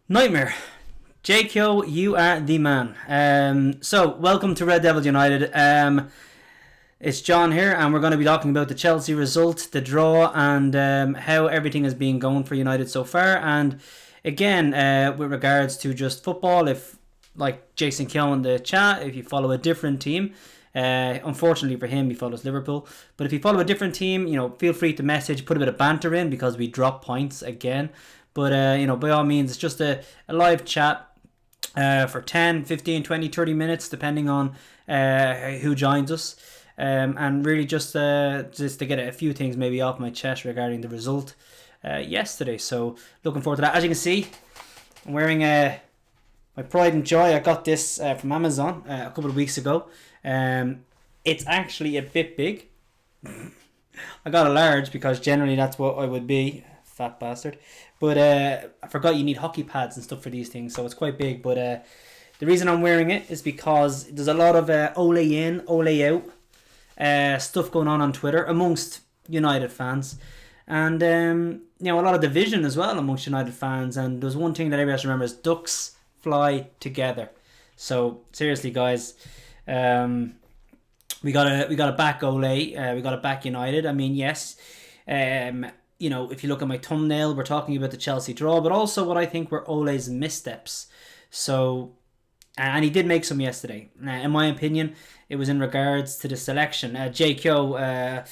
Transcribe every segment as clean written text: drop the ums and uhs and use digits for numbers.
Nightmare. JQ, you are the man. So, welcome to Red Devils United. It's John here, and we're going to be talking about the Chelsea result, the draw, and how everything has been going for United so far. And again, with regards to just football, if, like Jason Keogh in the chat, if you follow a different team, unfortunately for him, he follows Liverpool. But if you follow a different team, feel free to message, put a bit of banter in because we drop points again. But, by all means, it's just a live chat for 10, 15, 20, 30 minutes, depending on who joins us. And really just to get a few things maybe off my chest regarding the result yesterday. So, looking forward to that. As you can see, I'm wearing my pride and joy. I got this from Amazon a couple of weeks ago. It's actually a bit big. I got a large because generally that's what I would be. Fat bastard. But I forgot you need hockey pads and stuff for these things, so it's quite big. But the reason I'm wearing it is because there's a lot of Ole in, Ole out stuff going on Twitter amongst United fans. And, a lot of division as well amongst United fans. And there's one thing that everybody has to remember is ducks fly together. So, seriously, guys, we gotta back Ole. We gotta back United. I mean, yes, if you look at my thumbnail, we're talking about the Chelsea draw, but also what I think were Ole's missteps. So, and he did make some yesterday. In my opinion, it was in regards to the selection. JQ,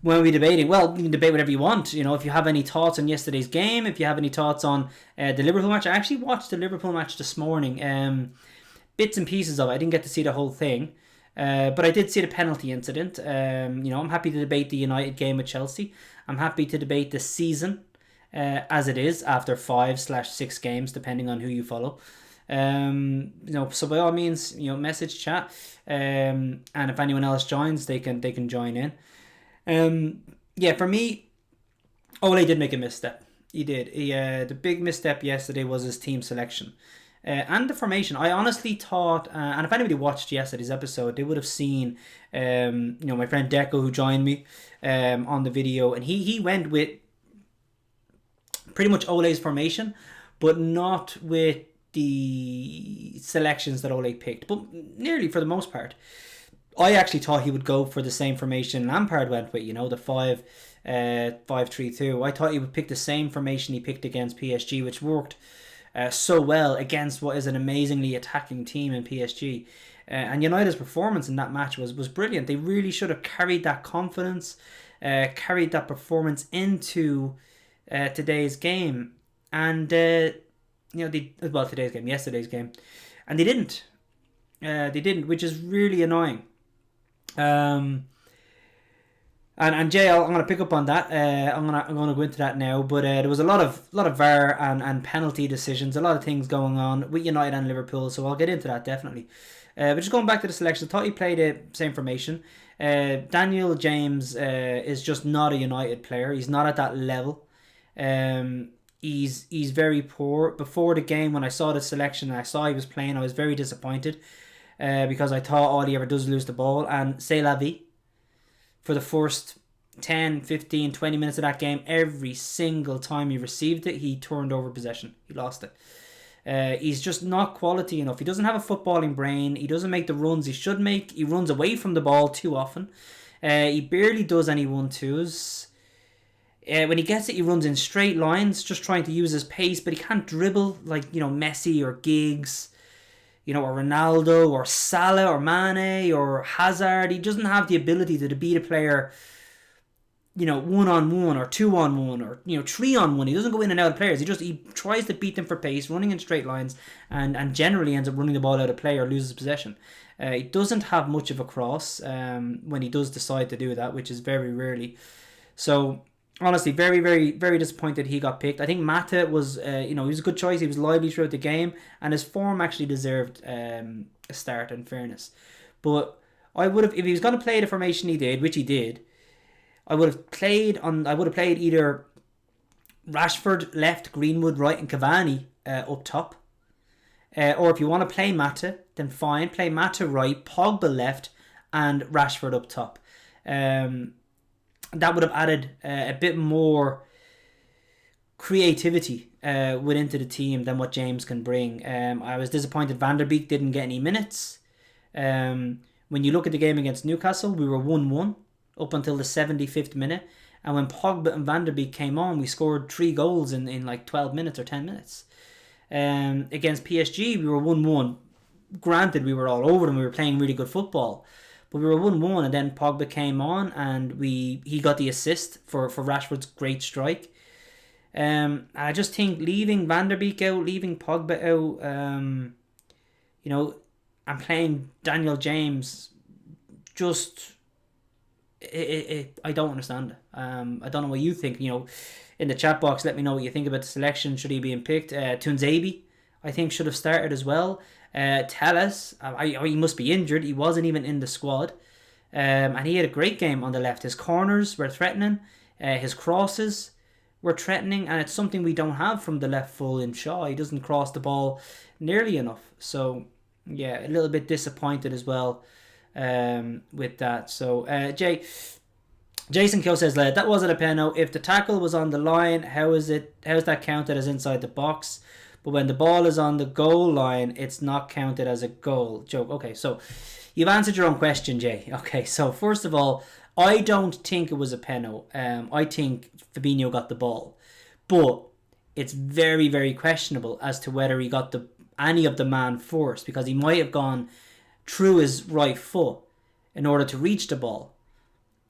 when we debating, well, you can debate whatever you want. If you have any thoughts on yesterday's game, if you have any thoughts on the Liverpool match. I actually watched the Liverpool match this morning. Bits and pieces of it. I didn't get to see the whole thing. But I did see the penalty incident. I'm happy to debate the United game with Chelsea. I'm happy to debate the season as it is after 5/6 games, depending on who you follow. So by all means, message chat. And if anyone else joins, they can join in. For me, Ole did make a misstep. He did. The big misstep yesterday was his team selection. And the formation. I honestly thought, and if anybody watched yesterday's episode, they would have seen, my friend Deco who joined me on the video, and he went with pretty much Ole's formation, but not with the selections that Ole picked, but nearly for the most part. I actually thought he would go for the same formation Lampard went with, the 5-3-2. I thought he would pick the same formation he picked against PSG, which worked so well against what is an amazingly attacking team in PSG. And United's performance in that match was brilliant. They really should have carried that confidence, carried that performance into today's game. And, yesterday's game. And they didn't. Which is really annoying. And Jay, I'm going to pick up on that. I'm going to go into that now. But there was a lot of VAR and penalty decisions, a lot of things going on with United and Liverpool. So I'll get into that definitely. But just going back to the selection, I thought he played the same formation. Daniel James is just not a United player. He's not at that level. He's very poor. Before the game, when I saw the selection and I saw he was playing, I was very disappointed because I thought all he ever does is lose the ball. And c'est la vie. For the first 10, 15, 20 minutes of that game, every single time he received it, he turned over possession. He lost it. He's just not quality enough. He doesn't have a footballing brain. He doesn't make the runs he should make. He runs away from the ball too often. He barely does any 1-2s. When he gets it, he runs in straight lines, just trying to use his pace, but he can't dribble like, Messi or Giggs, or Ronaldo or Salah or Mane or Hazard. He doesn't have the ability to beat a player, 1-on-1 or 2-on-1 or 3-on-1. He doesn't go in and out of players. He tries to beat them for pace, running in straight lines, and generally ends up running the ball out of play or loses possession. He doesn't have much of a cross when he does decide to do that, which is very rarely. So honestly, very, very, very disappointed he got picked. I think Mata was, he was a good choice. He was lively throughout the game, and his form actually deserved a start, in fairness. But I would have, if he was going to play the formation he did, which he did, I would have played either Rashford left, Greenwood right, and Cavani up top. Or if you want to play Mata, then fine, play Mata right, Pogba left, and Rashford up top. That would have added a bit more creativity within to the team than what James can bring. I was disappointed Van der Beek didn't get any minutes. When you look at the game against Newcastle, we were 1-1 up until the 75th minute. And when Pogba and Van der Beek came on, we scored 3 goals in like 12 minutes or 10 minutes. Against PSG, we were 1-1. Granted, we were all over them. We were playing really good football. But we were 1-1, and then Pogba came on, and he got the assist for Rashford's great strike. I just think leaving Van der Beek out, leaving Pogba out, and playing Daniel James, just I don't understand it. I don't know what you think. In the chat box, let me know what you think about the selection. Should he be picked? Tunzabi, I think, should have started as well. Telles, he must be injured. He wasn't even in the squad. And he had a great game on the left. His corners were threatening. His crosses were threatening. And it's something we don't have from the left full in Shaw. He doesn't cross the ball nearly enough. So, yeah, a little bit disappointed as well with that. So, Jason Kill says, that wasn't a penalty. If the tackle was on the line, how is that counted as inside the box? But when the ball is on the goal line, it's not counted as a goal. Joke. Okay, so you've answered your own question, Jay. Okay, so first of all, I don't think it was a penalty. I think Fabinho got the ball. But it's very, very questionable as to whether he got any of the man first, because he might have gone through his right foot in order to reach the ball.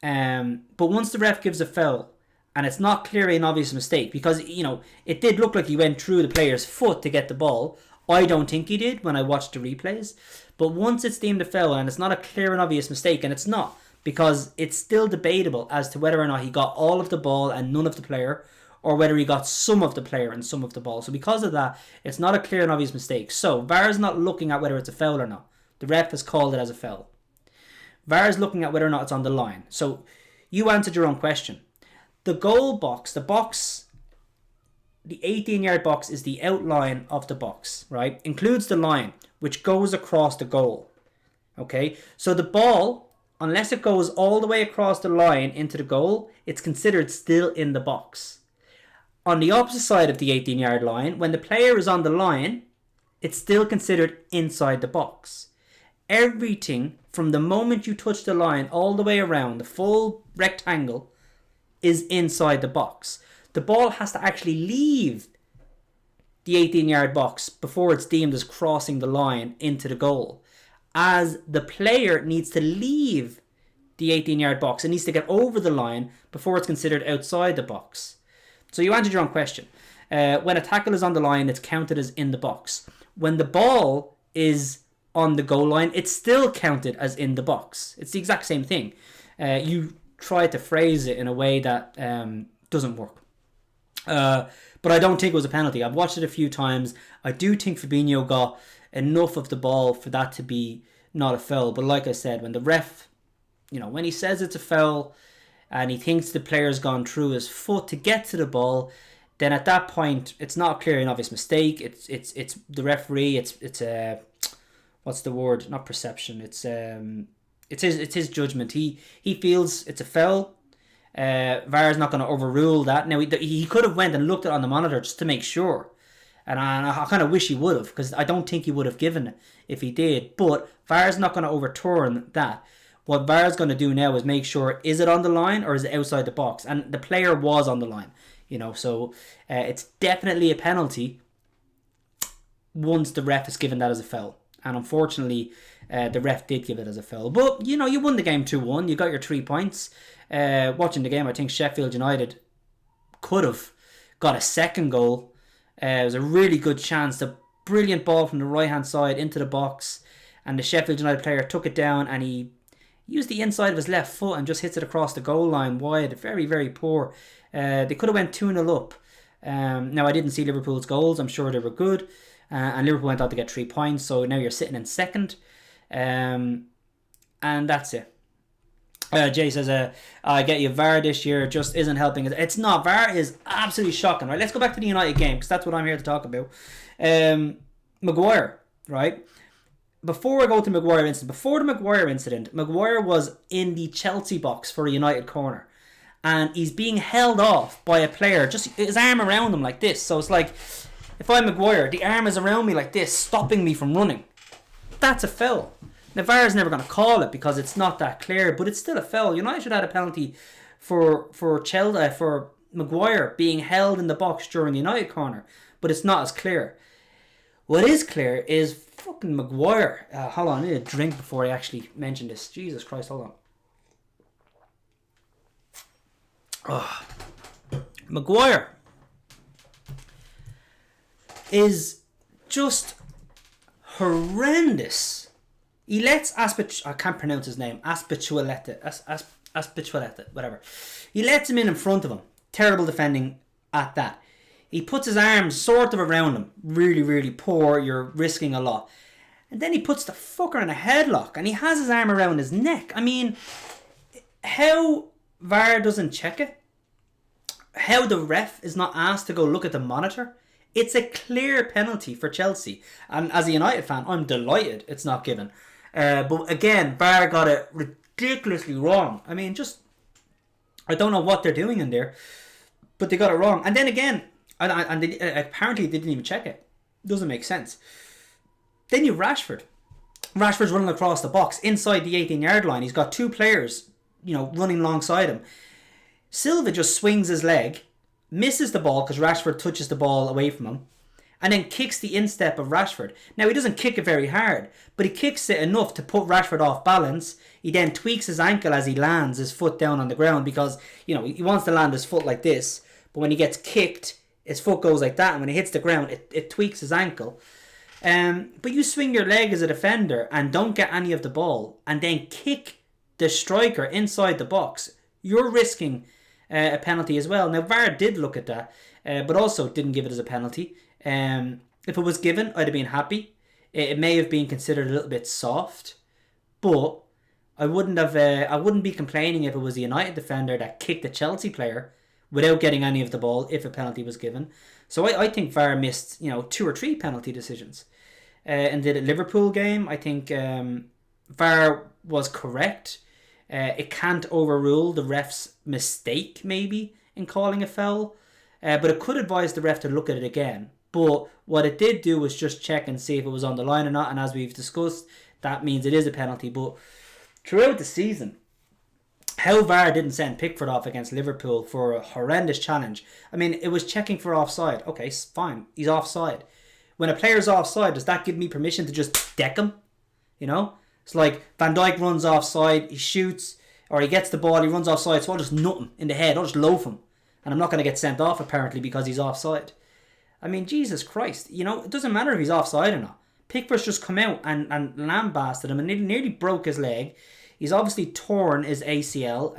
But once the ref gives a foul, and it's not clearly an obvious mistake, because, it did look like he went through the player's foot to get the ball. I don't think he did when I watched the replays. But once it's deemed a foul and it's not a clear and obvious mistake, and it's not, because it's still debatable as to whether or not he got all of the ball and none of the player, or whether he got some of the player and some of the ball. So because of that, it's not a clear and obvious mistake. So VAR is not looking at whether it's a foul or not. The ref has called it as a foul. VAR is looking at whether or not it's on the line. So you answered your own question. The goal box, the 18-yard box is the outline of the box, right? Includes the line, which goes across the goal. Okay? So the ball, unless it goes all the way across the line into the goal, it's considered still in the box. On the opposite side of the 18-yard line, when the player is on the line, it's still considered inside the box. Everything from the moment you touch the line all the way around, the full rectangle, is inside the box. The ball has to actually leave the 18-yard box before it's deemed as crossing the line into the goal. As the player needs to leave the 18-yard box, it needs to get over the line before it's considered outside the box. So you answered your own question. When a tackle is on the line, it's counted as in the box. When the ball is on the goal line, it's still counted as in the box. It's the exact same thing. You try to phrase it in a way that doesn't work. But I don't think it was a penalty. I've watched it a few times. I do think Fabinho got enough of the ball for that to be not a foul. But like I said, when the ref, when he says it's a foul and he thinks the player's gone through his foot to get to the ball, then at that point it's not a clear and obvious mistake. It's the referee. It's what's the word? Not perception. It's his judgment. He feels it's a foul. VAR is not going to overrule that. Now he could have went and looked at it on the monitor just to make sure, and I kind of wish he would have, because I don't think he would have given it if he did. But VAR is not going to overturn that. What VAR is going to do now is make sure, is it on the line or is it outside the box? And the player was on the line, so it's definitely a penalty once the ref has given that as a foul. And unfortunately, the ref did give it as a foul. But, you won the game 2-1. You got your 3 points. Watching the game, I think Sheffield United could have got a second goal. It was a really good chance. The brilliant ball from the right-hand side into the box. And the Sheffield United player took it down and he used the inside of his left foot and just hits it across the goal line wide. Very, very poor. They could have went 2-0 up. Now, I didn't see Liverpool's goals. I'm sure they were good. And Liverpool went on to get 3 points. So now you're sitting in second. And that's it. Jay says, I get you, VAR this year just isn't helping. It's not. VAR is absolutely shocking, right? Let's go back to the United game, because that's what I'm here to talk about. Mcguire, right? Before I go to before the Mcguire incident, Mcguire was in the Chelsea box for a United corner. and he's being held off by a player, just his arm around him like this. So it's like, if I'm Mcguire, the arm is around me like this, stopping me from running. That's a foul. Now, VAR's never going to call it because it's not that clear, but it's still a foul. United should have had a penalty for Mcguire being held in the box during the United corner, but it's not as clear. What is clear is fucking Mcguire. Hold on, I need a drink before I actually mention this. Jesus Christ, hold on. Oh. Mcguire is just horrendous. He lets I can't pronounce his name. Aspitualeta, whatever. He lets him in front of him. Terrible defending at that. He puts his arms sort of around him. Really, really poor. You're risking a lot. And then he puts the fucker in a headlock and he has his arm around his neck. I mean, how VAR doesn't check it? How the ref is not asked to go look at the monitor? It's a clear penalty for Chelsea. And as a United fan, I'm delighted it's not given. But again, VAR got it ridiculously wrong. I mean, I don't know what they're doing in there, but they got it wrong. And then again, and they, apparently they didn't even check it. Doesn't make sense. Then you Rashford. Rashford's running across the box inside the 18-yard line. He's got two players, running alongside him. Silva just swings his leg, misses the ball because Rashford touches the ball away from him, and then kicks the instep of Rashford. Now, he doesn't kick it very hard, but he kicks it enough to put Rashford off balance. He then tweaks his ankle as he lands his foot down on the ground because, he wants to land his foot like this, but when he gets kicked, his foot goes like that, and when it hits the ground, it tweaks his ankle. But you swing your leg as a defender and don't get any of the ball, and then kick the striker inside the box, you're risking a penalty as well. Now, VAR did look at that, but also didn't give it as a penalty. If it was given, I'd have been happy. It may have been considered a little bit soft, but I wouldn't be complaining if it was the United defender that kicked the Chelsea player without getting any of the ball if a penalty was given. So I think VAR missed 2 or 3 penalty decisions. In the Liverpool game, I think VAR was correct. It can't overrule the ref's mistake, maybe, in calling a foul. But it could advise the ref to look at it again. But what it did do was just check and see if it was on the line or not. And as we've discussed, that means it is a penalty. But throughout the season, how VAR didn't send Pickford off against Liverpool for a horrendous challenge. I mean, it was checking for offside. Okay, fine. He's offside. When a player's offside, does that give me permission to just deck him? It's like Van Dijk runs offside, he shoots, or he gets the ball, he runs offside, so I'll just nut him in the head, I'll just loaf him. And I'm not going to get sent off, apparently, because he's offside. I mean, Jesus Christ, it doesn't matter if he's offside or not. Pickford's just come out and lambasted him and nearly broke his leg. He's obviously torn his ACL.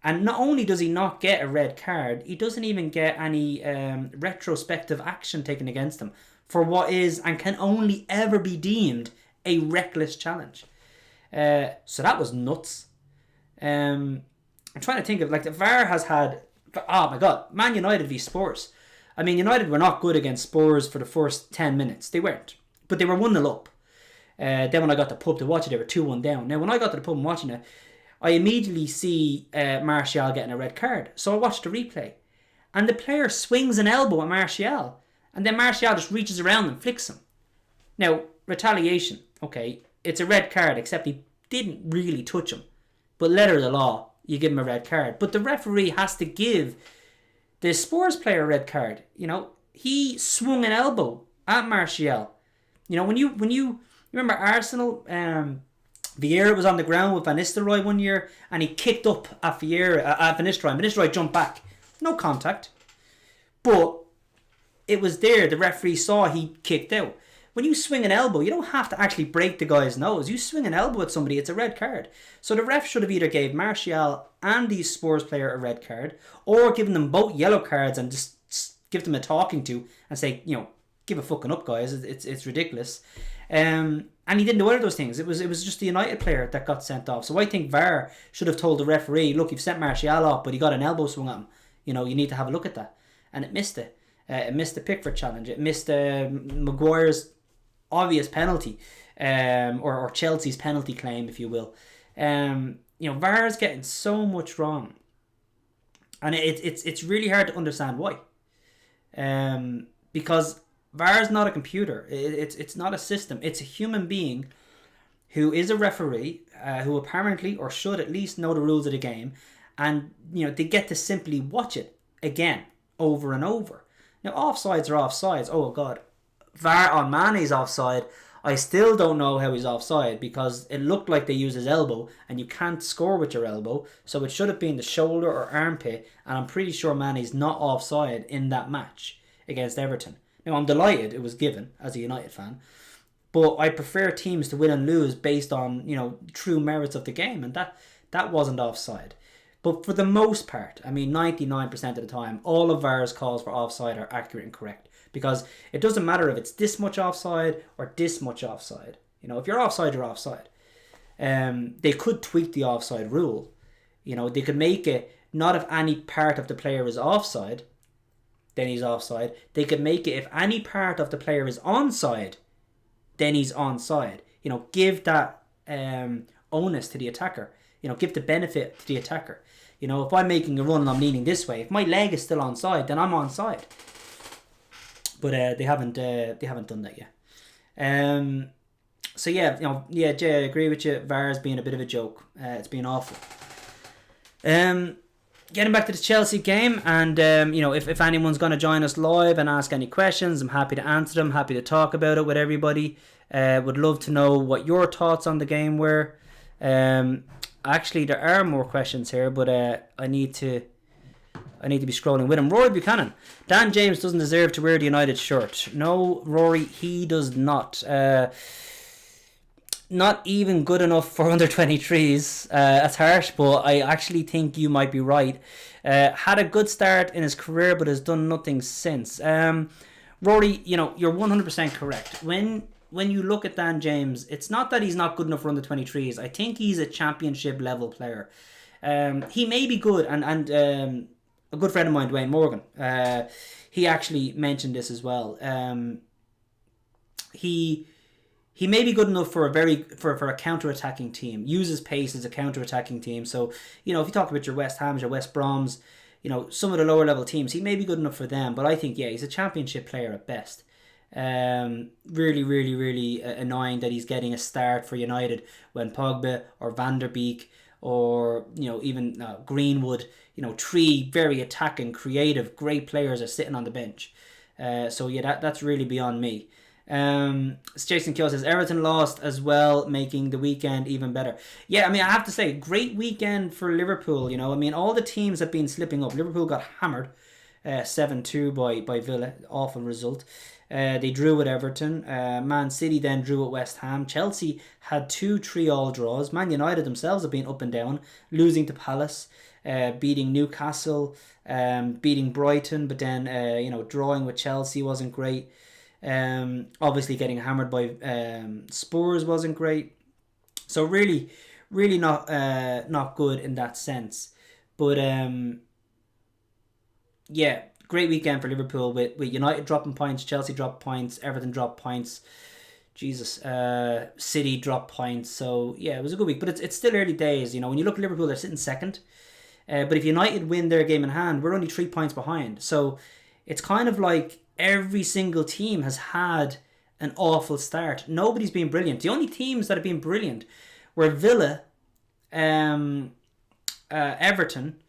And not only does he not get a red card, he doesn't even get any retrospective action taken against him for what is and can only ever be deemed a reckless challenge. So that was nuts. I'm trying to think of, the VAR has had, oh my God, Man United v Spurs. I mean, United were not good against Spurs for the first 10 minutes. They weren't. But they were 1-0 up. Then when I got to the pub to watch it, they were 2-1 down. Now, when I got to the pub and watching it, I immediately see Martial getting a red card. So I watched the replay. And the player swings an elbow at Martial. And then Martial just reaches around and flicks him. Now, retaliation. Okay, it's a red card, except he didn't really touch him. But letter of the law, you give him a red card. But the referee has to give the Spurs player a red card. He swung an elbow at Martial. When you remember Arsenal, Vieira was on the ground with Van Nistelrooy one year, and he kicked up at Van Nistelrooy. Van Nistelrooy jumped back. No contact. But it was there. The referee saw he kicked out. When you swing an elbow, you don't have to actually break the guy's nose. You swing an elbow at somebody, it's a red card. So the ref should have either gave Martial and the Spurs player a red card, or given them both yellow cards and just give them a talking to and say, give a fucking up, guys. It's ridiculous. And he didn't do either of those things. It was just the United player that got sent off. So I think VAR should have told the referee, look, you've sent Martial off, but he got an elbow swung at him. You need to have a look at that. And it missed it. It missed the Pickford challenge. It missed Mcguire's obvious penalty, or Chelsea's penalty claim, if you will. VAR is getting so much wrong. And it's really hard to understand why. Because VAR is not a computer. It's not a system. It's a human being who is a referee, who apparently or should at least know the rules of the game, and they get to simply watch it again over and over. Now, offsides are offsides. Oh God, VAR on Mane's offside. I still don't know how he's offside, because it looked like they used his elbow, and you can't score with your elbow, so it should have been the shoulder or armpit, and I'm pretty sure Mane's not offside in that match against Everton. Now, I'm delighted it was given as a United fan, but I prefer teams to win and lose based on true merits of the game, and that wasn't offside. But for the most part, 99% of the time, all of VAR's calls for offside are accurate and correct. Because it doesn't matter if it's this much offside or this much offside. If you're offside, you're offside. They could tweak the offside rule. They could make it not if any part of the player is offside, then he's offside. They could make it if any part of the player is onside, then he's onside. Give that onus to the attacker. Give the benefit to the attacker. If I'm making a run and I'm leaning this way, if my leg is still onside, then I'm onside. But they haven't done that yet. So yeah, Jay, I agree with you. VAR's been a bit of a joke. It's been awful. Getting back to the Chelsea game, and if anyone's going to join us live and ask any questions, I'm happy to answer them. Happy to talk about it with everybody. Would love to know what your thoughts on the game were. Actually, there are more questions here, but I need to be scrolling with him. Rory Buchanan. Dan James doesn't deserve to wear the United shirt. No, Rory, he does not. Not even good enough for under 23s. That's harsh, but I actually think you might be right. Had a good start in his career, but has done nothing since. Rory, you're 100% correct. When you look at Dan James, it's not that he's not good enough for under 23s. I think he's a championship level player. He may be good, and a good friend of mine, Dwayne Morgan, he actually mentioned this as well. He may be good enough for a counter-attacking team. Uses pace as a counter-attacking team. So, if you talk about your West Hams, your West Broms, some of the lower level teams, he may be good enough for them. But I think, he's a championship player at best. Really, really, really annoying that he's getting a start for United when Pogba or Van der Beek or even Greenwood, three very attacking, creative, great players are sitting on the bench. So yeah, that's really beyond me. Jason Kyo says Everton lost as well, making the weekend even better. Yeah, I have to say, great weekend for Liverpool. All the teams have been slipping up. Liverpool got hammered 7-2 by Villa, awful result. They drew with Everton. Man City then drew with West Ham. Chelsea had 2 3-all draws. Man United themselves have been up and down, losing to Palace, beating Newcastle, beating Brighton, but then drawing with Chelsea wasn't great. Obviously getting hammered by Spurs wasn't great. So really, really not good in that sense. But yeah, great weekend for Liverpool with United dropping points, Chelsea dropped points, Everton dropped points. Jesus, City dropped points. So yeah, it was a good week, but it's still early days. When you look at Liverpool, they're sitting second. But if United win their game in hand, we're only 3 points behind. So it's kind of like every single team has had an awful start. Nobody's been brilliant. The only teams that have been brilliant were Villa, Everton,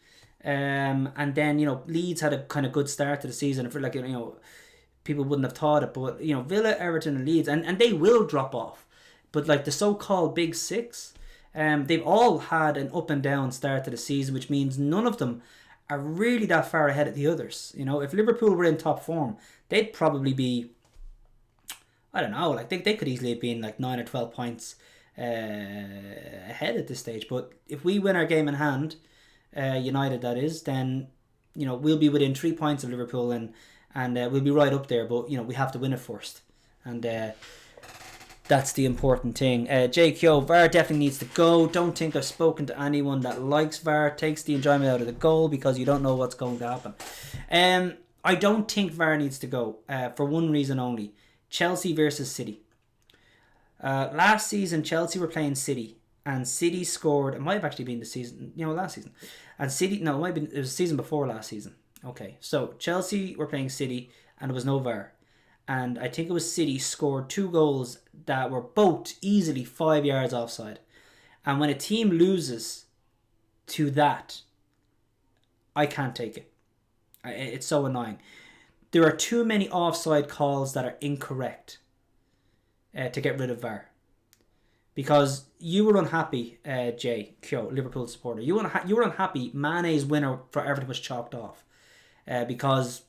and then Leeds had a kind of good start to the season. For people wouldn't have thought it, but Villa, Everton, and Leeds, and they will drop off. But the so-called Big Six, they've all had an up and down start to the season, which means none of them are really that far ahead of the others. If Liverpool were in top form, they'd probably be, I don't know, they could easily have been 9 or 12 points ahead at this stage. But if we win our game in hand, United that is, then we'll be within 3 points of Liverpool, and we'll be right up there. But we have to win it first, and that's the important thing. JQ, VAR definitely needs to go. Don't think I've spoken to anyone that likes VAR. Takes the enjoyment out of the goal because you don't know what's going to happen. I don't think VAR needs to go for one reason only. Chelsea versus City. Last season, Chelsea were playing City, and City scored. It might have actually been the season, last season. And City, no, it might have been, it was the season before last season. Okay, so Chelsea were playing City, and there was no VAR. And I think it was City scored 2 goals that were both easily 5 yards offside. And when a team loses to that, I can't take it. It's so annoying. There are too many offside calls that are incorrect to get rid of VAR. Because you were unhappy, Jay Kyo, Liverpool supporter. You were unhappy Mane's winner for Everton was chalked off. Because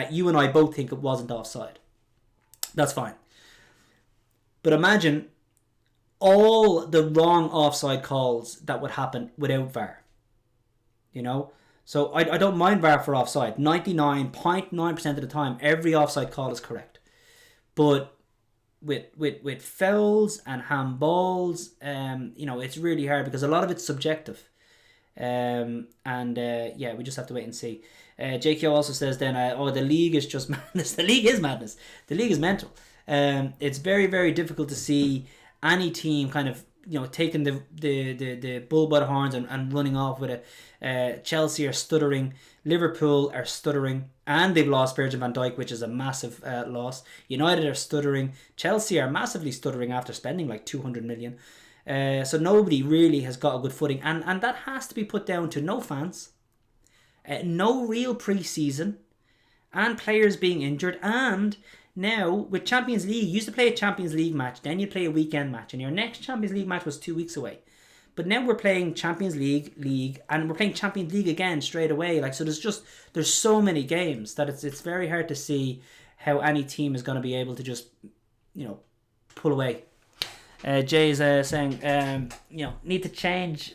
you and I both think it wasn't offside. That's fine. But imagine all the wrong offside calls that would happen without VAR. So I don't mind VAR for offside. 99.9% of the time, every offside call is correct. But with fouls and handballs, it's really hard because a lot of it's subjective. We just have to wait and see. JQ also says then, the league is just madness. The league is madness. The league is mental. It's very, very difficult to see any team kind of taking the bull by the horns and running off with it. Chelsea are stuttering, Liverpool are stuttering, and they've lost Virgil van Dijk, which is a massive loss. United are stuttering, Chelsea are massively stuttering after spending like 200 million. So nobody really has got a good footing, and that has to be put down to no fans, no real pre-season, and players being injured. And now with Champions League, you used to play a Champions League match, then you'd play a weekend match, and your next Champions League match was 2 weeks away. But now we're playing Champions League, and we're playing Champions League again straight away. So there's so many games that it's very hard to see how any team is going to be able to just pull away. Jay's saying need to change.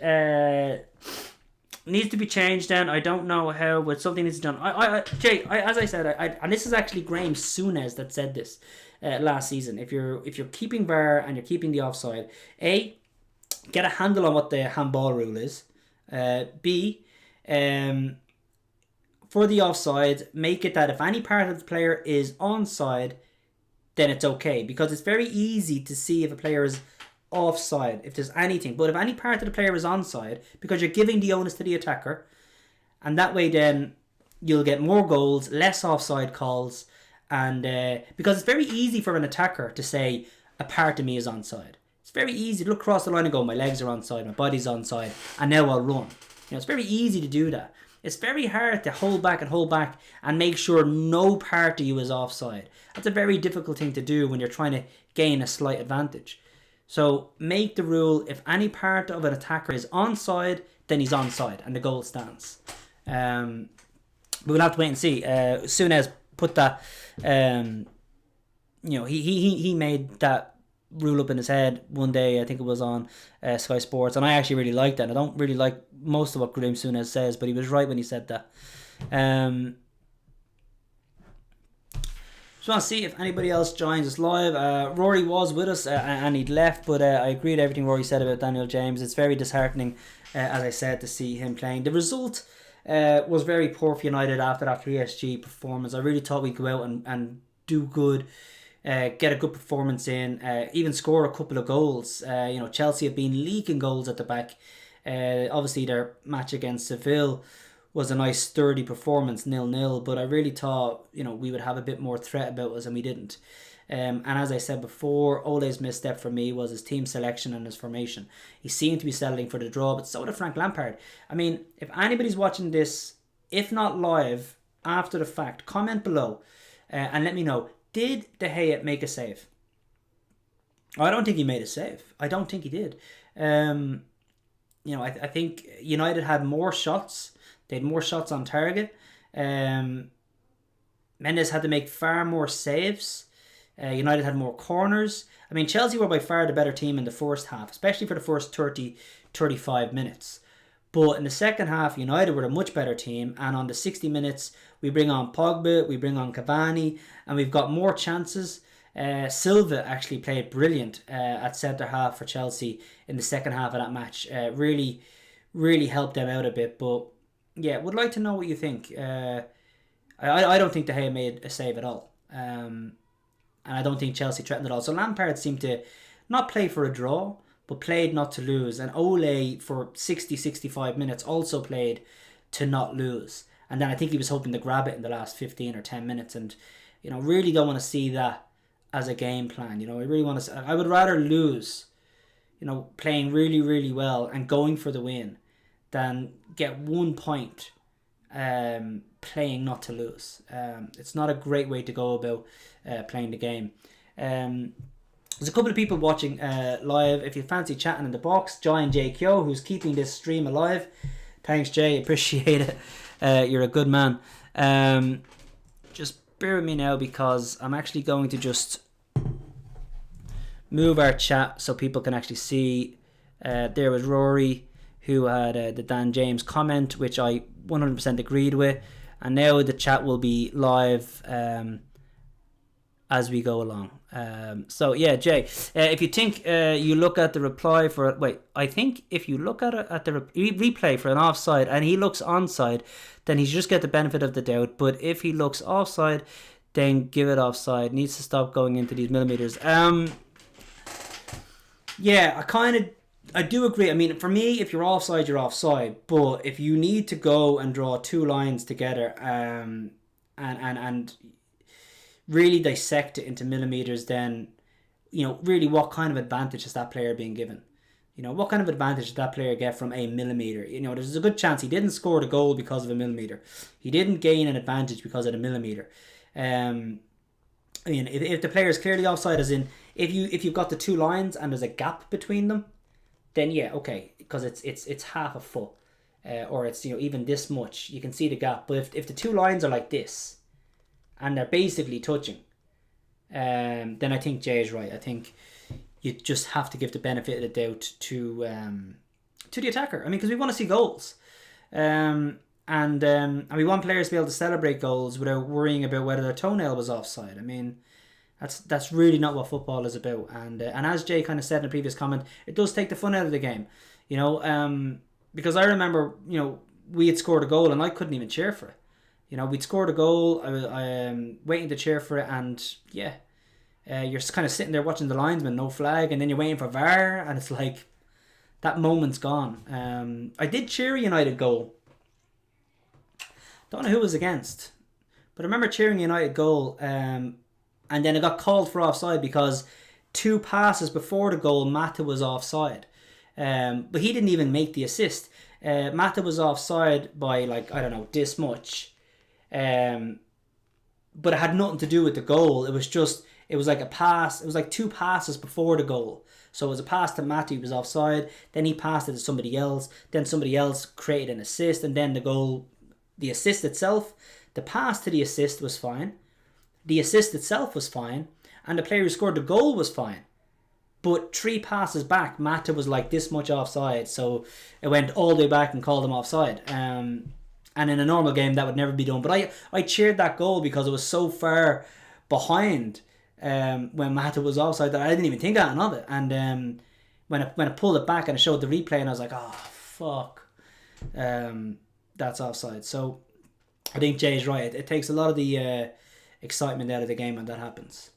Needs to be changed. Then I don't know how, but something needs to be done. Jay, as I said, and this is actually Graham Souness that said this last season. If you're keeping VAR and you're keeping the offside, get a handle on what the handball rule is. B, for the offside, make it that if any part of the player is onside, then it's okay. Because it's very easy to see if a player is offside, if there's anything. But if any part of the player is onside, because you're giving the onus to the attacker, and that way then you'll get more goals, less offside calls, and because it's very easy for an attacker to say, a part of me is onside. It's very easy to look across the line and go, my legs are onside, my body's onside, and now I'll run. It's very easy to do that. It's very hard to hold back and make sure no part of you is offside. That's a very difficult thing to do when you're trying to gain a slight advantage. So make the rule, if any part of an attacker is onside, then he's onside and the goal stands. But we'll have to wait and see. Souness put that, he made that rule up in his head one day. I think it was on Sky Sports, and I actually really liked that. I don't really like most of what Graham Souness says, but he was right when he said that. Just want to see if anybody else joins us live. Rory was with us and he'd left, but I agree with everything Rory said about Daniel James. It's very disheartening, as I said, to see him playing. The result was very poor for United after that PSG performance. I really thought we'd go out and do good. Get a good performance in, even score a couple of goals. Chelsea have been leaking goals at the back. Obviously their match against Seville was a nice sturdy performance, 0-0, but I really thought we would have a bit more threat about us, and we didn't. And as I said before, Ole's misstep for me was his team selection and his formation. He seemed to be settling for the draw, but so did Frank Lampard. I mean, if anybody's watching this, if not live, after the fact, comment below and let me know. Did De Gea make a save? I don't think he made a save. I don't think he did. I think United had more shots. They had more shots on target. Mendes had to make far more saves. United had more corners. I mean, Chelsea were by far the better team in the first half, especially for the first 30-35 minutes. But in the second half, United were a much better team, and on the 60 minutes, we bring on Pogba, we bring on Cavani, and we've got more chances. Silva actually played brilliant at centre-half for Chelsea in the second half of that match. Really, really helped them out a bit. But, yeah, would like to know what you think. I don't think De Gea made a save at all. And I don't think Chelsea threatened at all. So Lampard seemed to not play for a draw, but played not to lose. And Ole, for 60, 65 minutes, also played to not lose. And then I think he was hoping to grab it in the last 15 or 10 minutes. And, really don't want to see that as a game plan. I really want to. I would rather lose, playing really, really well and going for the win, than get 1 point playing not to lose. It's not a great way to go about playing the game. There's a couple of people watching live. If you fancy chatting in the box, Giant J Kyo, who's keeping this stream alive. Thanks, Jay. Appreciate it. You're a good man. Just bear with me now, because I'm actually going to just move our chat so people can actually see. There was Rory, who had the Dan James comment, which I 100% agreed with. And now the chat will be live as we go along. So yeah, Jay, if you think you look at the reply for it, wait, I think if you look at it at the replay for an offside and he looks onside, then he should just get the benefit of the doubt. But if he looks offside, then give it offside. Needs to stop going into these millimeters. Yeah, I do agree. I mean, for me, if you're offside, you're offside. But if you need to go and draw two lines together and really dissect it into millimeters, then, really what kind of advantage is that player being given? What kind of advantage did that player get from a millimeter? There's a good chance he didn't score the goal because of a millimeter. He didn't gain an advantage because of the millimeter. If the player is clearly offside, as in if you've got the two lines and there's a gap between them, then yeah, okay, because it's half a foot, or it's even this much, you can see the gap. But if the two lines are like this, and they're basically touching, then I think Jay is right. I think you just have to give the benefit of the doubt to the attacker. Because we want to see goals, and we want players to be able to celebrate goals without worrying about whether their toenail was offside. That's really not what football is about. And as Jay kind of said in a previous comment, it does take the fun out of the game. Because I remember, we had scored a goal and I couldn't even cheer for it. We'd scored a goal, I was waiting to cheer for it, and yeah, you're kind of sitting there watching the linesman, no flag, and then you're waiting for VAR, and it's like, that moment's gone. I did cheer a United goal. Don't know who it was against, but I remember cheering a United goal, and then it got called for offside because 2 passes before the goal, Mata was offside. But he didn't even make the assist. Mata was offside by, this much. But it had nothing to do with the goal. It was like a pass. It was like 2 passes before the goal. So it was a pass to Mata, he was offside. Then he passed it to somebody else. Then somebody else created an assist. And then the goal, the assist itself, the pass to the assist was fine. The assist itself was fine. And the player who scored the goal was fine. But 3 passes back, Mata was like this much offside. So it went all the way back and called him offside. And in a normal game, that would never be done. But I cheered that goal because it was so far behind when Mata was offside that I didn't even think of it. And when I pulled it back and I showed the replay, and I was like, oh, fuck. That's offside. So I think Jay's right. It takes a lot of the excitement out of the game when that happens.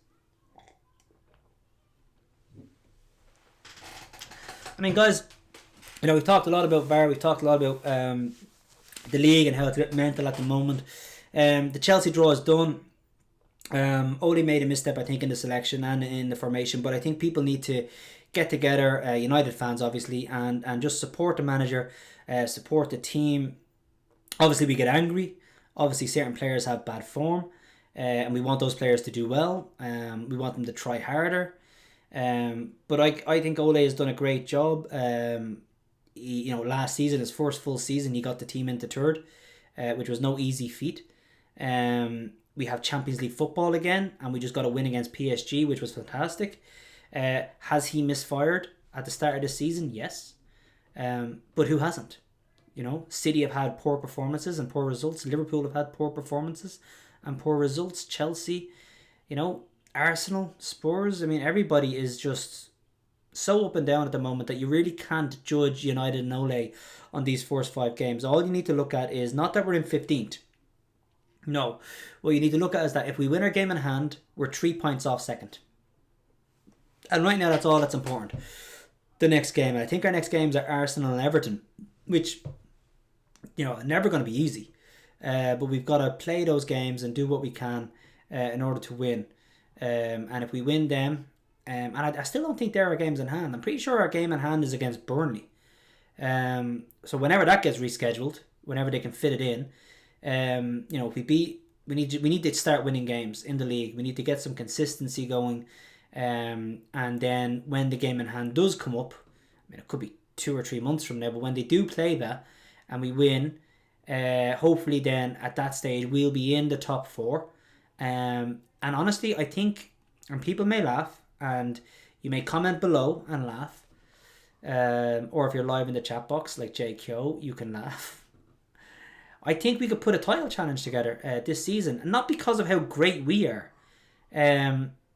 Guys, we've talked a lot about VAR. We've talked a lot about the league and how it's mental at the moment. The Chelsea draw is done. Ole made a misstep, I think, in the selection and in the formation, but I think people need to get together, United fans obviously, and just support the manager, support the team. Obviously we get angry. Obviously certain players have bad form, and we want those players to do well. We want them to try harder. But I think Ole has done a great job. Last season, his first full season, he got the team into third, which was no easy feat. We have Champions League football again, and we just got a win against PSG, which was fantastic. Has he misfired at the start of the season? Yes. But who hasn't? City have had poor performances and poor results. Liverpool have had poor performances and poor results. Chelsea, Arsenal, Spurs. Everybody is just so up and down at the moment that you really can't judge United and Ole on these first 5 games. All you need to look at is not that we're in 15th. No. What you need to look at is that if we win our game in hand, we're 3 points off second. And right now, that's all that's important. the next game. I think our next games are Arsenal and Everton, which, are never going to be easy. But we've got to play those games and do what we can in order to win. And if we win them, and I still don't think there are games in hand. I'm pretty sure our game in hand is against Burnley. So whenever that gets rescheduled, whenever they can fit it in, if we beat, we need to start winning games in the league. We need to get some consistency going. And then when the game in hand does come up, it could be 2 or 3 months from now, but when they do play that and we win, hopefully then at that stage we'll be in the top 4. And honestly, I think, and people may laugh, and you may comment below and laugh, or if you're live in the chat box like JQ, you can laugh. I think we could put a title challenge together this season, and not because of how great we are,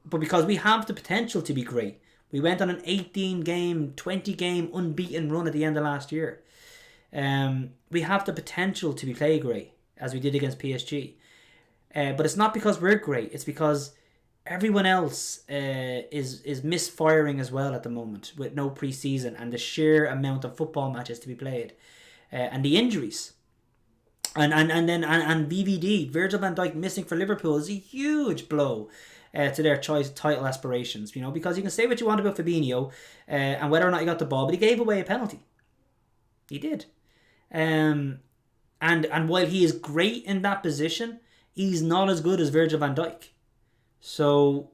but because we have the potential to be great. We went on an 18-game, 20-game unbeaten run at the end of last year. We have the potential to play great, as we did against PSG. But it's not because we're great. It's because everyone else is misfiring as well at the moment, with no pre-season and the sheer amount of football matches to be played, and the injuries. And VVD, Virgil van Dijk missing for Liverpool, is a huge blow to their title aspirations. Because you can say what you want about Fabinho and whether or not he got the ball, but he gave away a penalty. He did. And while he is great in that position, he's not as good as Virgil van Dijk. So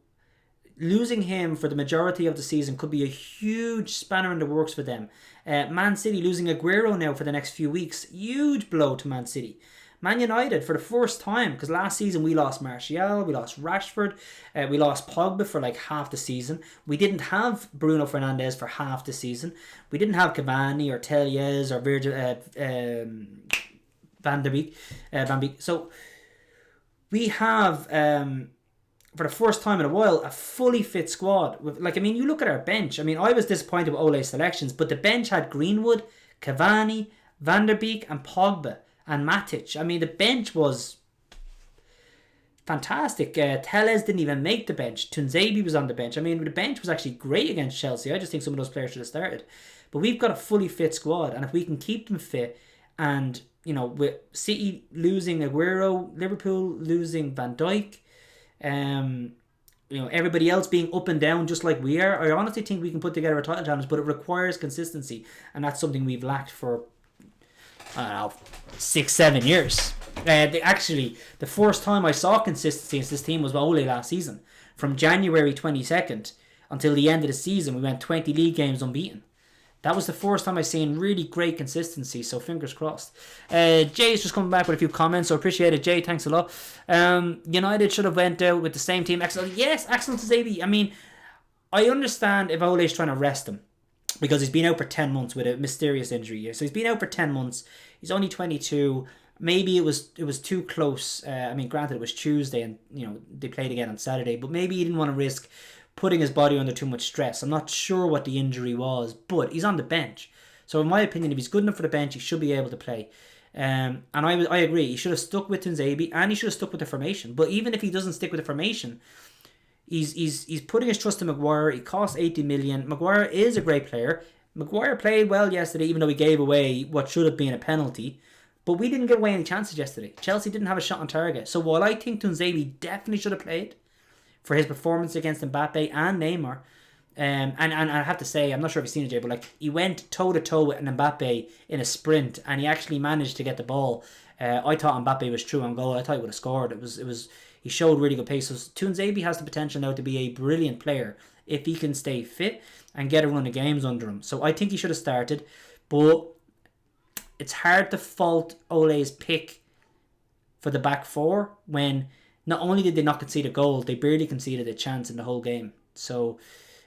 losing him for the majority of the season could be a huge spanner in the works for them. Man City losing Aguero now for the next few weeks, huge blow to Man City. Man United, for the first time, because last season we lost Martial, we lost Rashford, we lost Pogba for like half the season. We didn't have Bruno Fernandes for half the season. We didn't have Cavani or Telles or Virgil Van Beek. So we have, for the first time in a while, a fully fit squad. You look at our bench. I was disappointed with Ole's selections, but the bench had Greenwood, Cavani, Van der Beek and Pogba and Matic. The bench was fantastic. Telles didn't even make the bench. Tunzebi was on the bench. The bench was actually great against Chelsea. I just think some of those players should have started. But we've got a fully fit squad, and if we can keep them fit, and with City losing Aguero, Liverpool losing Van Dijk, everybody else being up and down just like we are, I honestly think we can put together a title challenge, but it requires consistency, and that's something we've lacked for 6-7 years. The first time I saw consistency in this team was with Ole last season. From January 22nd until the end of the season, we went 20 league games unbeaten. That was the first time I've seen really great consistency, so fingers crossed. Jay's just coming back with a few comments, so appreciate it, Jay, thanks a lot. United should have went out with the same team. Excellent. Yes, excellent to Zabi. I understand if Ole's trying to rest him, because he's been out for 10 months with a mysterious injury. So he's been out for 10 months. He's only 22. Maybe it was too close. Granted, it was Tuesday and they played again on Saturday, but maybe he didn't want to risk putting his body under too much stress. I'm not sure what the injury was, but he's on the bench. So in my opinion, if he's good enough for the bench, he should be able to play. And I agree. He should have stuck with Tunzebi and he should have stuck with the formation. But even if he doesn't stick with the formation, He's putting his trust in Mcguire. He costs 80 million. Mcguire is a great player. Mcguire played well yesterday, even though he gave away what should have been a penalty. But we didn't give away any chances yesterday. Chelsea didn't have a shot on target. So while I think Tunzebi definitely should have played for his performance against Mbappe and Neymar, and I have to say, I'm not sure if you've seen it, Jay, but he went toe-to-toe with Mbappe in a sprint, and he actually managed to get the ball. I thought Mbappe was true on goal. I thought he would have scored. He showed really good pace. So Tunzebi has the potential now to be a brilliant player if he can stay fit and get a run of games under him. So I think he should have started, but it's hard to fault Ole's pick for the back four when not only did they not concede a goal, they barely conceded a chance in the whole game. So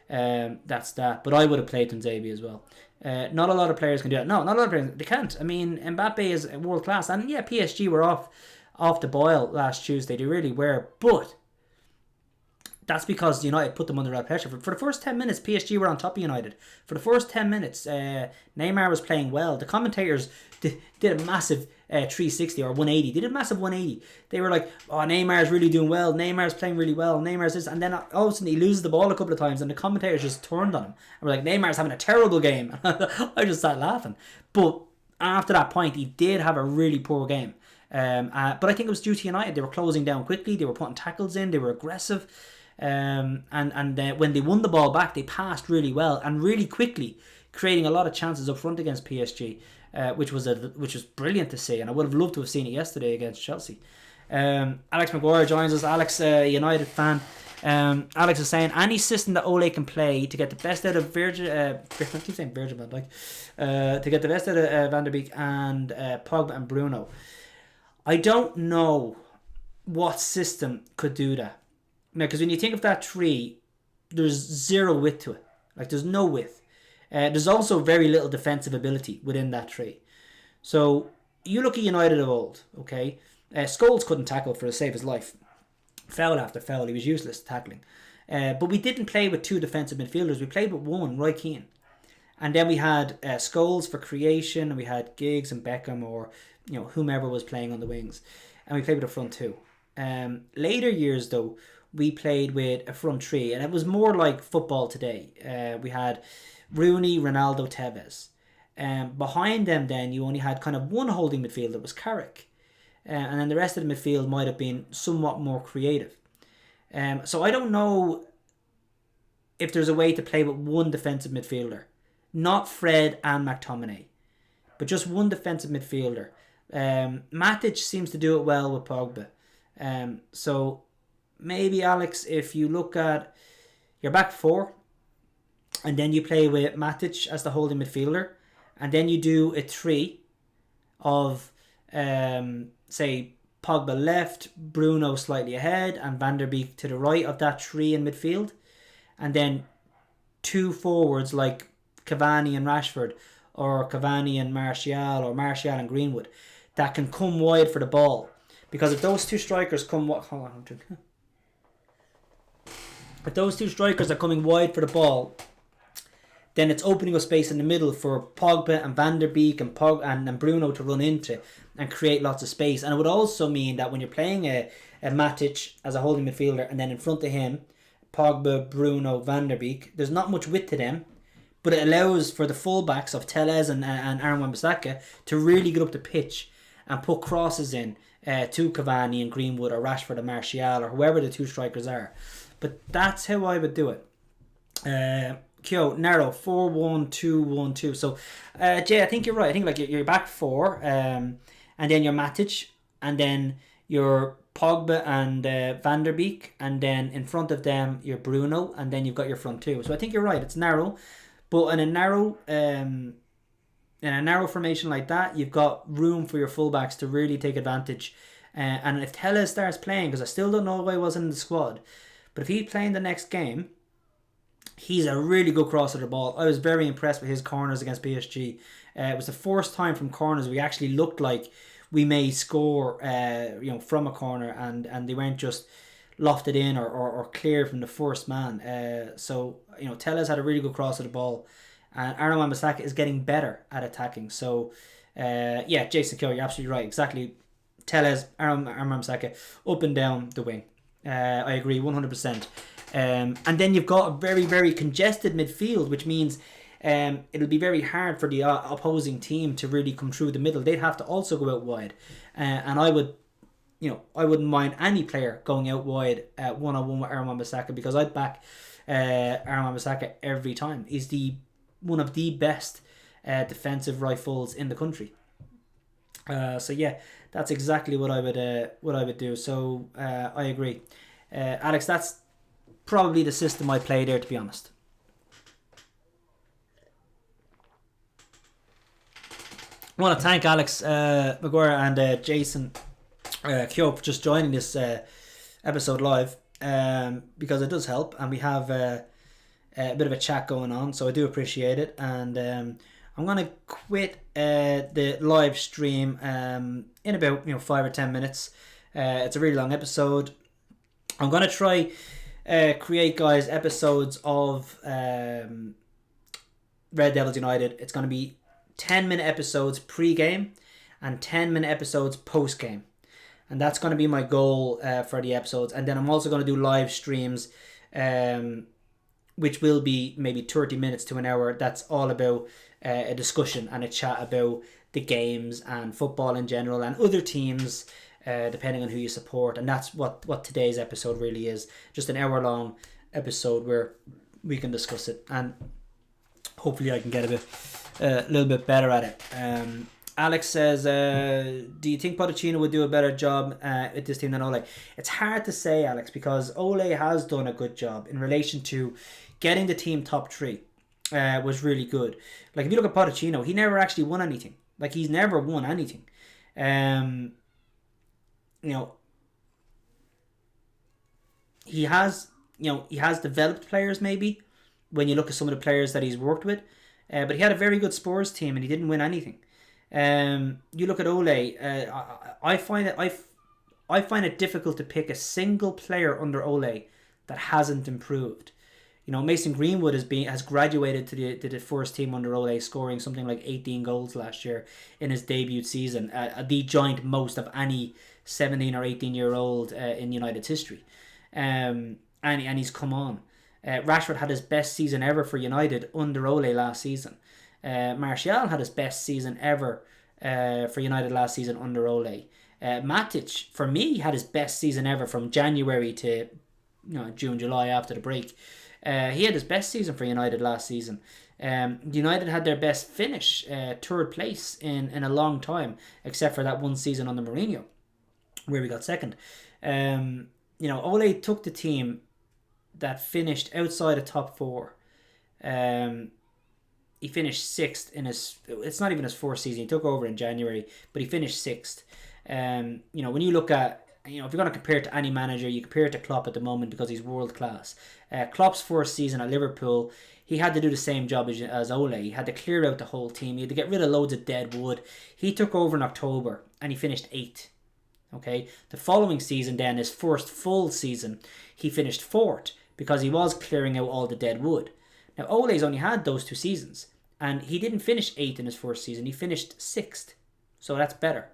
that's that. But I would have played Tunzebi as well. Not a lot of players can do that. No, not a lot of players. They can't. Mbappe is world class. And yeah, PSG were off the boil last Tuesday. They really were. But That's because United put them under that pressure. For the first 10 minutes, PSG were on top of United. For the first 10 minutes, Neymar was playing well. The commentators did a massive 360 or 180. They did a massive 180. They were like, oh, Neymar's really doing well. Neymar's playing really well. Neymar's this. And then all of a sudden he loses the ball a couple of times and the commentators just turned on him. And were like, Neymar's having a terrible game. I just started laughing. But after that point, he did have a really poor game. But I think it was due to United. They were closing down quickly. They were putting tackles in. They were aggressive. And when they won the ball back, they passed really well and really quickly, creating a lot of chances up front against PSG, which was brilliant to see. And I would have loved to have seen it yesterday against Chelsea. Alex Mcguire joins us. Alex, a United fan. Alex is saying any system that Ole can play to get the best out of Virgil. I keep saying Virgil, man. To get the best out of Van der Beek and Pogba and Bruno. I don't know what system could do that. Now, because when you think of that tree, there's zero width to it. Like, there's no width. There's also very little defensive ability within that tree. So, you look at United of old, okay? Scholes couldn't tackle for the save of his life. Foul after foul, he was useless tackling. But we didn't play with two defensive midfielders. We played with one, Roy Keane. And then we had Scholes for creation, and we had Giggs and Beckham, or whomever was playing on the wings. And we played with a front two. Later years, though, we played with a front three, and it was more like football today. We had Rooney, Ronaldo, Tevez. Behind them, then, you only had kind of one holding midfield that was Carrick. And then the rest of the midfield might have been somewhat more creative. So I don't know if there's a way to play with one defensive midfielder. Not Fred and McTominay, but just one defensive midfielder. Matic seems to do it well with Pogba. So maybe, Alex, if you look at your back four and then you play with Matic as the holding midfielder, and then you do a three of, say, Pogba left, Bruno slightly ahead, and Van der Beek to the right of that three in midfield, and then two forwards like Cavani and Rashford, or Cavani and Martial, or Martial and Greenwood, that can come wide for the ball. Because if those two strikers come... If those two strikers are coming wide for the ball, then it's opening up space in the middle for Pogba and Van der Beek and Bruno to run into and create lots of space. And it would also mean that when you're playing a Matic as a holding midfielder, and then in front of him, Pogba, Bruno, Van der Beek, there's not much width to them, but it allows for the fullbacks of Tellez and Aaron Wan-Bissaka to really get up the pitch and put crosses in to Cavani and Greenwood, or Rashford and Martial, or whoever the two strikers are. But that's how I would do it. Kyo, narrow, 4-1-2-1-2. So, Jay, I think you're right. I think like your back four, and then your Matic, and then your Pogba and Van der Beek, and then in front of them your Bruno, and then you've got your front two. So I think you're right. It's narrow, but in a narrow formation like that, you've got room for your fullbacks to really take advantage. And if Tellez starts playing, because I still don't know why he wasn't in the squad, but if he's playing the next game, he's a really good crosser of the ball. I was very impressed with his corners against PSG. It was the first time from corners we actually looked like we may score from a corner, and they weren't just lofted in or cleared from the first man. So Tellez had a really good cross of the ball, and Aaron Wan-Bissaka is getting better at attacking. So Jason Kill, you're absolutely right. Exactly. Tellez, Aaron Wan-Bissaka up and down the wing. I agree 100%. And then you've got a very, very congested midfield, which means it'll be very hard for the opposing team to really come through the middle. They'd have to also go out wide. And I wouldn't mind any player going out wide one-on-one with Aaron Wan-Bissaka, because I'd back Aaron Wan-Bissaka every time. He's one of the best defensive right fulls in the country. That's exactly what I would do. So I agree. Alex, that's probably the system I play there, to be honest. I want to thank Alex Mcguire and Jason Kyo for just joining this episode live, because it does help, and we have a bit of a chat going on, so I do appreciate it. And I'm going to quit the live stream in about 5 or 10 minutes. It's a really long episode. I'm going to try create, guys, episodes of Red Devils United. It's going to be 10-minute episodes pre-game and 10-minute episodes post-game. And that's going to be my goal for the episodes. And then I'm also going to do live streams, which will be maybe 30 minutes to an hour. That's all about a discussion and a chat about the games and football in general and other teams, depending on who you support. And that's what today's episode really is. Just an hour-long episode where we can discuss it. And hopefully I can get a little bit better at it. Alex says, do you think Pochettino would do a better job with this team than Ole? It's hard to say, Alex, because Ole has done a good job in relation to getting the team top three. Was really good. Like, if you look at Pochettino, he never actually won anything. Like, he's never won anything. He has developed players maybe when you look at some of the players that he's worked with. But he had a very good Spurs team and he didn't win anything. You look at Ole. I find it difficult to pick a single player under Ole that hasn't improved. Mason Greenwood has graduated to the first team under Ole, scoring something like 18 goals last year in his debut season, the joint most of any 17 or 18-year-old in United's history. And he's come on. Rashford had his best season ever for United under Ole last season. Martial had his best season ever for United last season under Ole. Matic, for me, had his best season ever from January to June, July after the break. He had his best season for United last season. United had their best finish, third place in a long time, except for that one season under Mourinho, where we got second. Ole took the team that finished outside of top four. He finished sixth in it's not even his fourth season. He took over in January, but he finished sixth. When you look at, if you're going to compare it to any manager, you compare it to Klopp at the moment because he's world class. Klopp's first season at Liverpool, he had to do the same job as Ole. He had to clear out the whole team. He had to get rid of loads of dead wood. He took over in October and he finished 8th. Okay, the following season then, his first full season, he finished 4th because he was clearing out all the dead wood. Now, Ole's only had those 2 seasons and he didn't finish 8th in his first season. He finished 6th. So that's better.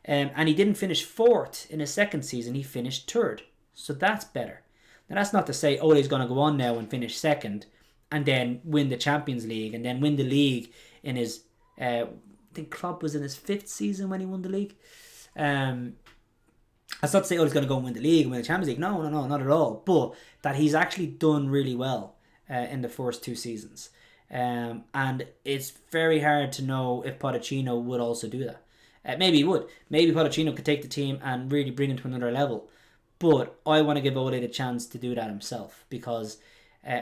And he didn't finish 4th in his second season. He finished 3rd. So that's better. Now, that's not to say Ole's going to go on now and finish 2nd and then win the Champions League and then win the league in his... I think Klopp was in his 5th season when he won the league. That's not to say Ole's going to go and win the league and win the Champions League. No, not at all. But that he's actually done really well in the first 2 seasons. And it's very hard to know if Pochettino would also do that. Maybe he would. Maybe Pochettino could take the team and really bring it to another level. But I want to give Ole the chance to do that himself because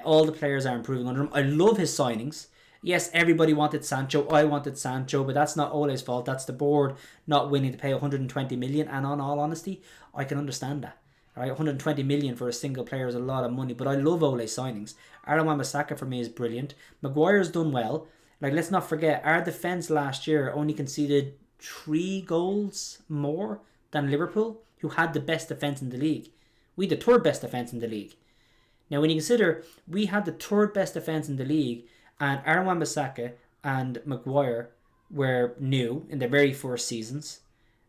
all the players are improving under him. I love his signings. Yes, everybody wanted Sancho. I wanted Sancho, but that's not Ole's fault. That's the board not willing to pay 120 million. And on all honesty, I can understand that. Right, 120 million for a single player is a lot of money. But I love Ole's signings. Aaron Wan-Bissaka for me is brilliant. Mcguire's done well. Like, let's not forget, our defence last year only conceded 3 goals more than Liverpool, who had the best defence in the league. We had the 3rd best defence in the league. Now, when you consider we had the 3rd best defence in the league, and Aaron Wan-Bissaka and Mcguire were new in their very first seasons,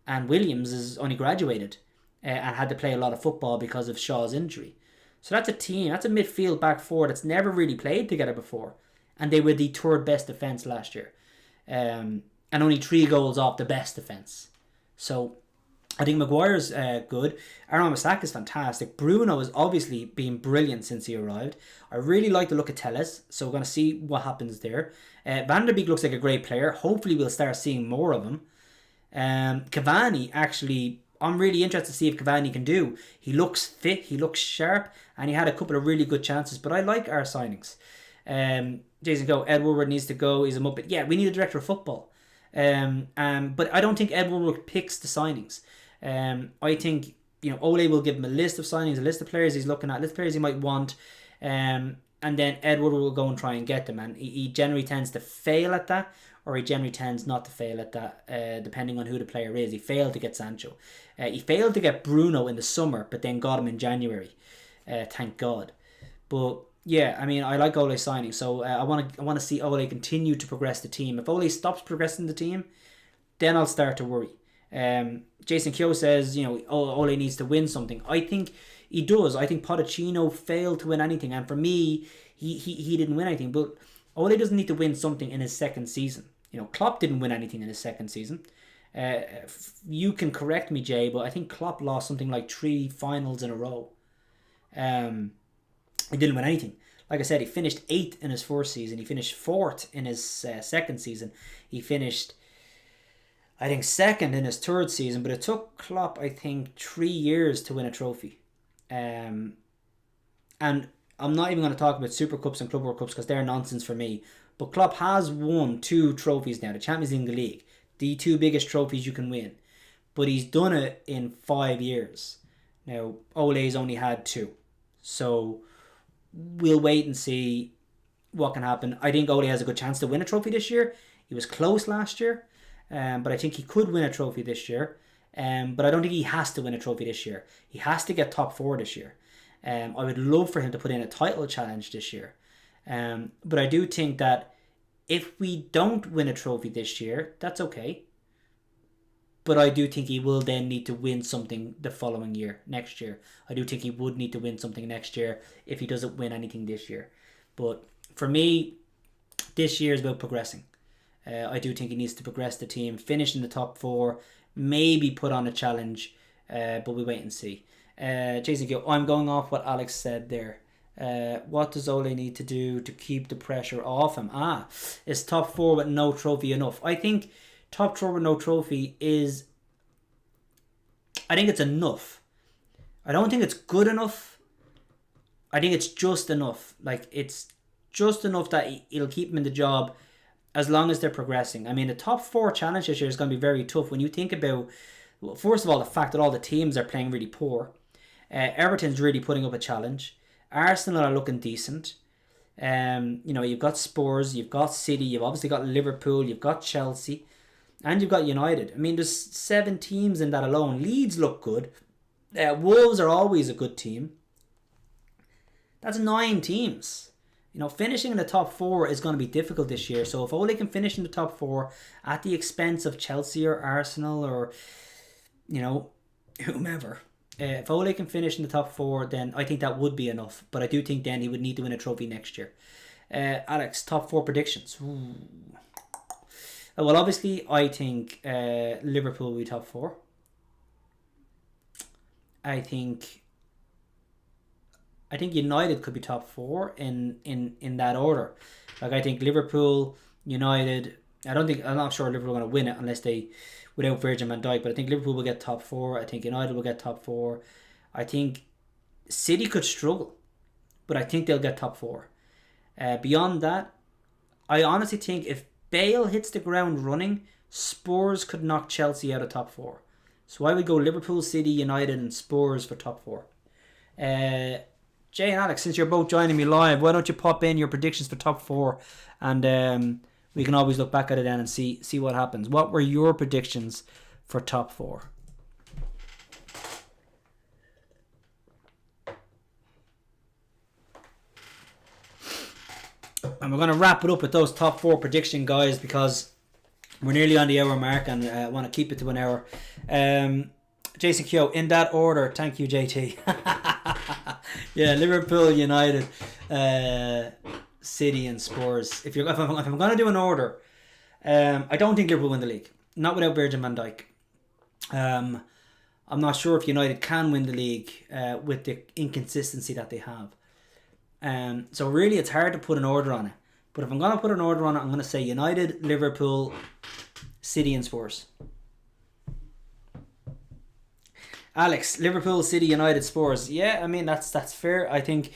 and Williams is only graduated and had to play a lot of football because of Shaw's injury. So that's a team, that's a midfield back four that's never really played together before, and they were the 3rd best defence last year. And only 3 goals off the best defence. So I think Maguire's good. Aaron Wan-Bissaka is fantastic. Bruno has obviously been brilliant since he arrived. I really like the look of Telles, so we're going to see what happens there. Van der Beek looks like a great player. Hopefully we'll start seeing more of him. Cavani, actually, I'm really interested to see if Cavani can do. He looks fit, he looks sharp, and he had a couple of really good chances. But I like our signings. Jason Go, Ed Woodward needs to go. He's a muppet. Yeah, we need a director of football. But I don't think Ed Woodward picks the signings. I think Ole will give him a list of signings, a list of players he's looking at, a list of players he might want, and then Ed Woodward will go and try and get them. And he generally tends to fail at that, or he generally tends not to fail at that, depending on who the player is. He failed to get Sancho. He failed to get Bruno in the summer, but then got him in January. thank God. But yeah, I mean, I like Ole signing, so I want to see Ole continue to progress the team. If Ole stops progressing the team, then I'll start to worry. Jason Keogh says, Ole needs to win something. I think he does. I think Pochettino failed to win anything, and for me, he didn't win anything. But Ole doesn't need to win something in his second season. Klopp didn't win anything in his second season. You can correct me, Jay, but I think Klopp lost something like 3 finals in a row. He didn't win anything. Like I said, he finished 8th in his first season. He finished 4th in his second season. He finished, I think, 2nd in his third season. But it took Klopp, I think, 3 years to win a trophy. And I'm not even going to talk about Super Cups and Club World Cups because they're nonsense for me. But Klopp has won 2 trophies now, the Champions League and the League. The 2 biggest trophies you can win. But he's done it in 5 years. Now, Ole's only had 2. So we'll wait and see what can happen. I think Ole has a good chance to win a trophy this year. He was close last year. But I think he could win a trophy this year. But I don't think he has to win a trophy this year. He has to get top 4 this year. I would love for him to put in a title challenge this year. But I do think that if we don't win a trophy this year, that's okay. But I do think he will then need to win something the following year, next year. I do think he would need to win something next year if he doesn't win anything this year. But for me, this year is about progressing. I do think he needs to progress the team, finish in the top 4, maybe put on a challenge, but we wait and see. Jason Gill, I'm going off what Alex said there. What does Ole need to do to keep the pressure off him? Is top 4 with no trophy enough? I think top 4 with no trophy is... I think it's enough. I don't think it's good enough. I think it's just enough. Like, it's just enough that it'll keep him in the job as long as they're progressing. I mean, the top 4 challenge this year is going to be very tough when you think about... Well, first of all, the fact that all the teams are playing really poor. Everton's really putting up a challenge. Arsenal are looking decent. You've got Spurs, you've got City, you've obviously got Liverpool, you've got Chelsea, and you've got United. I mean, there's 7 teams in that alone. Leeds look good. Wolves are always a good team. That's 9 teams. Finishing in the top 4 is going to be difficult this year. So if Ole can finish in the top 4 at the expense of Chelsea or Arsenal or, whomever. If Ole can finish in the top 4, then I think that would be enough. But I do think then he would need to win a trophy next year. Alex, top 4 predictions. Ooh. Well, obviously, I think Liverpool will be top 4. I think United could be top 4 in that order. Like, I think Liverpool, United... I'm not sure Liverpool are going to win it unless they... without Virgil van Dijk, but I think Liverpool will get top 4. I think United will get top 4. I think City could struggle, but I think they'll get top 4. Beyond that, I honestly think if Bale hits the ground running, Spurs could knock Chelsea out of top 4. So I would go Liverpool, City, United, and Spurs for top 4. Jay and Alex, since you're both joining me live, why don't you pop in your predictions for top 4, and we can always look back at it then and see what happens. What were your predictions for top 4? And we're going to wrap it up with those top 4 prediction, guys, because we're nearly on the hour mark and I want to keep it to an hour. Jason Keogh, in that order. Thank you, JT. Yeah, Liverpool, United, City and Spurs. If I'm going to do an order, I don't think Liverpool win the league. Not without Virgil van Dijk. I'm not sure if United can win the league with the inconsistency that they have. So really it's hard to put an order on it. But if I'm going to put an order on it, I'm going to say United, Liverpool, City and Spurs. Alex, Liverpool, City, United, Spurs. Yeah, I mean that's fair. I think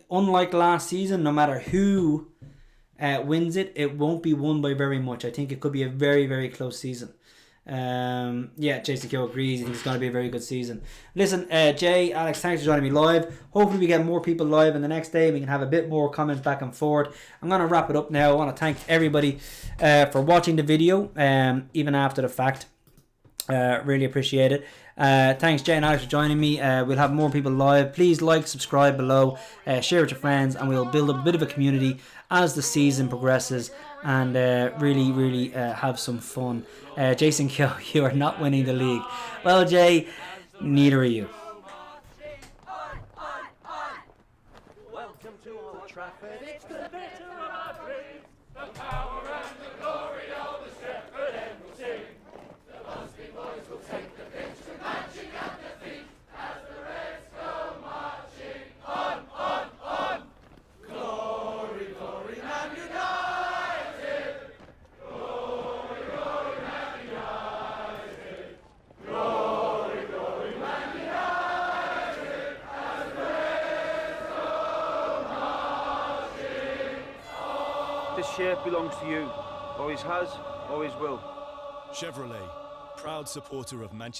unlike last season, no matter who wins it, it won't be won by very much. I think it could be a very, very close season. Yeah, Jason Keogh agrees. He thinks it's going to be a very good season. Listen, Jay, Alex, thanks for joining me live. Hopefully we get more people live in the next day. We can have a bit more comments back and forth. I'm going to wrap it up now. I want to thank everybody for watching the video, even after the fact. Really appreciate it. Thanks, Jay and Alex, for joining me. We'll have more people live. Please like, subscribe below, share with your friends, and we'll build a bit of a community as the season progresses, and really have some fun. Jason Kyo, you are not winning the league. Well, Jay, neither are you. Welcome to Old Trafford. It's the bitter of our dreams. The power and the glory of the Shepherd end will sing. The Lusty boys will take the pitch with magic at their feet as the Reds go marching on. Glory, glory, Man United. Glory, glory, Man United. Glory, glory, Man United. As the Reds go marching on. This shirt belongs to you. Always has, always will. Chevrolet, proud supporter of Manchester.